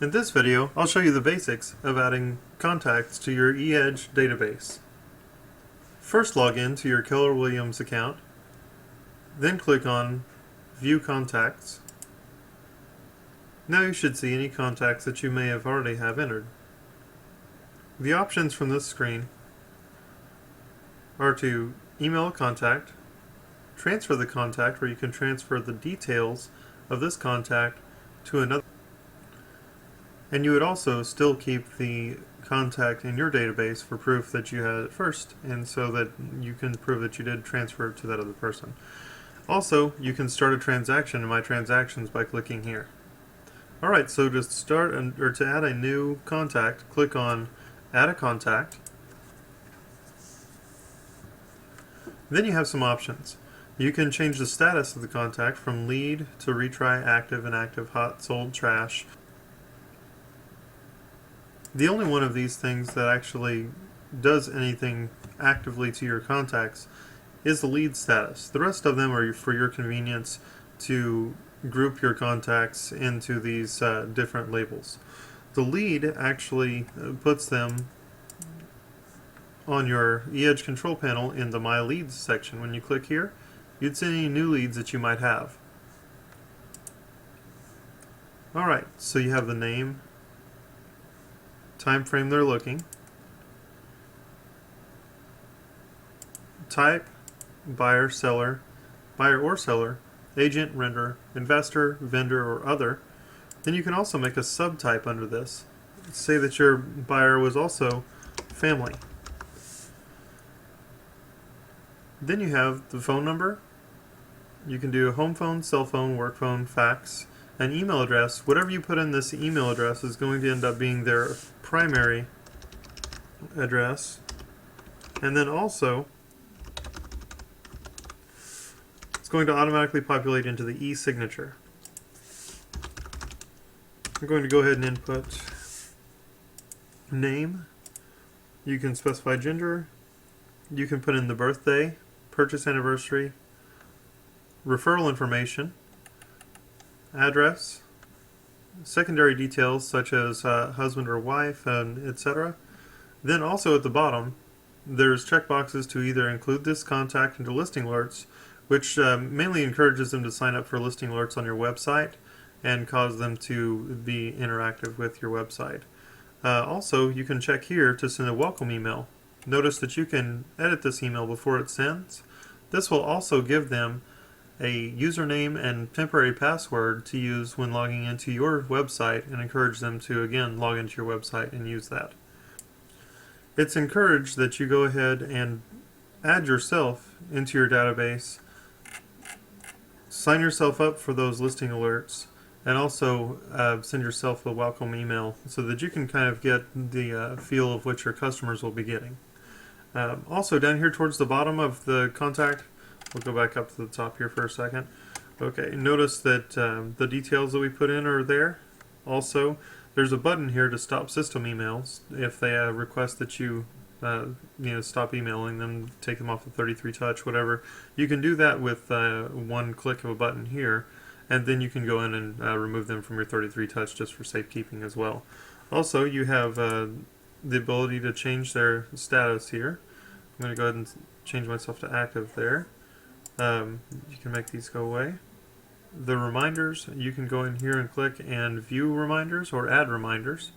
In this video, I'll show you the basics of adding contacts to your eEdge database. First, log in to your Keller Williams account, then click on View Contacts. Now you should see any contacts that you may have already have entered. The options from this screen are to email a contact, transfer the contact, where you can transfer the details of this contact to another. And you would also still keep the contact in your database for proof that you had it first, and so that you can prove that you did transfer it to that other person. Also, you can start a transaction in My Transactions by clicking here. Alright, so to start to add a new contact, click on Add a Contact. Then you have some options. You can change the status of the contact from lead to retry, active, inactive, hot, sold, trash. The only one of these things that actually does anything actively to your contacts is the lead status. The rest of them are for your convenience to group your contacts into these different labels. The lead actually puts them on your eEdge control panel in the My Leads section. When you click here, you'd see any new leads that you might have. Alright, so you have the name, time frame they're looking, type, buyer, or seller, agent, renter, investor, vendor, or other. Then you can also make a subtype under this. Say that your buyer was also family. Then you have the phone number. You can do a home phone, cell phone, work phone, fax, an email address. Whatever you put in this email address is going to end up being their primary address. And then also, it's going to automatically populate into the e-signature. I'm going to go ahead and input name. You can specify gender. You can put in the birthday, purchase anniversary, referral information, address, secondary details such as husband or wife, and etc. Then also at the bottom, there's checkboxes to either include this contact into listing alerts, which mainly encourages them to sign up for listing alerts on your website and cause them to be interactive with your website. Also, you can check here to send a welcome email. Notice that you can edit this email before it sends. This will also give them a username and temporary password to use when logging into your website, and encourage them to again log into your website and use that. It's encouraged that you go ahead and add yourself into your database, sign yourself up for those listing alerts, and also send yourself a welcome email so that you can kind of get the feel of what your customers will be getting. Also, down here towards the bottom of the contact, we'll go back up to the top here for a second. Okay, notice that the details that we put in are there. Also, there's a button here to stop system emails if they request that you stop emailing them, take them off the 33 touch, whatever. You can do that with one click of a button here, and then you can go in and remove them from your 33 touch just for safekeeping as well. Also, you have the ability to change their status here. I'm going to go ahead and change myself to active there. You can make these go away. The reminders, you can go in here and click and view reminders or add reminders.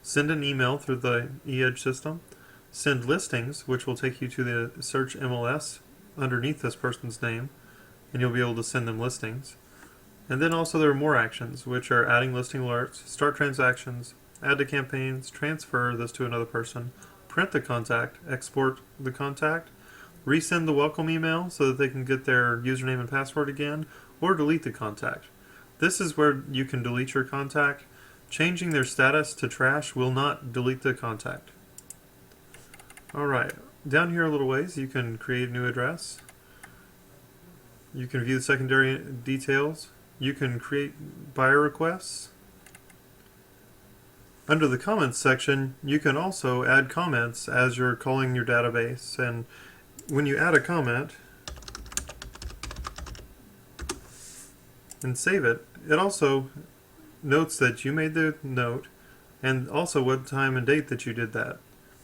Send an email through the eEdge system. Send listings, which will take you to the search MLS underneath this person's name, and you'll be able to send them listings. And then also there are more actions, which are adding listing alerts, start transactions, add to campaigns, transfer this to another person, print the contact, export the contact, resend the welcome email so that they can get their username and password again, or delete the contact. This is where you can delete your contact. Changing their status to trash will not delete the contact. Alright, down here a little ways you can create a new address. You can view the secondary details. You can create buyer requests. Under the comments section, you can also add comments as you're calling your database, and when you add a comment and save it, it also notes that you made the note and also what time and date that you did that,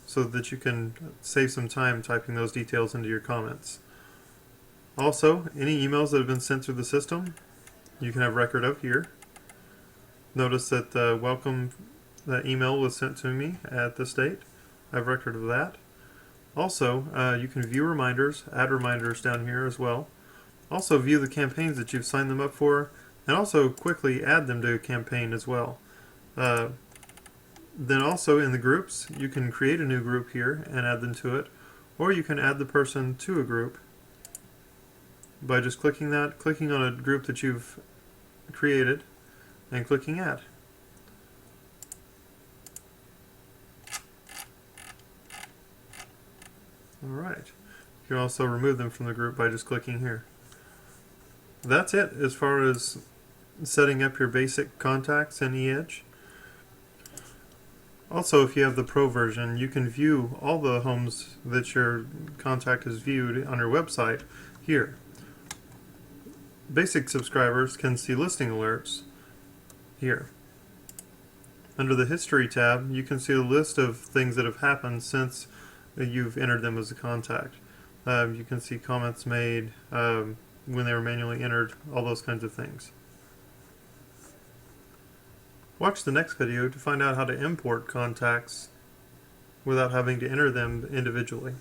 so that you can save some time typing those details into your comments. Also, any emails that have been sent through the system, you can have record of here. Notice that the welcome email was sent to me at this date. I have record of that. Also, you can view reminders, add reminders down here as well. Also view the campaigns that you've signed them up for, and also quickly add them to a campaign as well. Then also in the groups, you can create a new group here and add them to it, or you can add the person to a group by just clicking on a group that you've created, and clicking add. Alright. You can also remove them from the group by just clicking here. That's it as far as setting up your basic contacts in eEdge. Also, if you have the Pro version, you can view all the homes that your contact has viewed on your website here. Basic subscribers can see listing alerts here. Under the History tab, you can see a list of things that have happened since you've entered them as a contact. You can see comments made, when they were manually entered, all those kinds of things. Watch the next video to find out how to import contacts without having to enter them individually.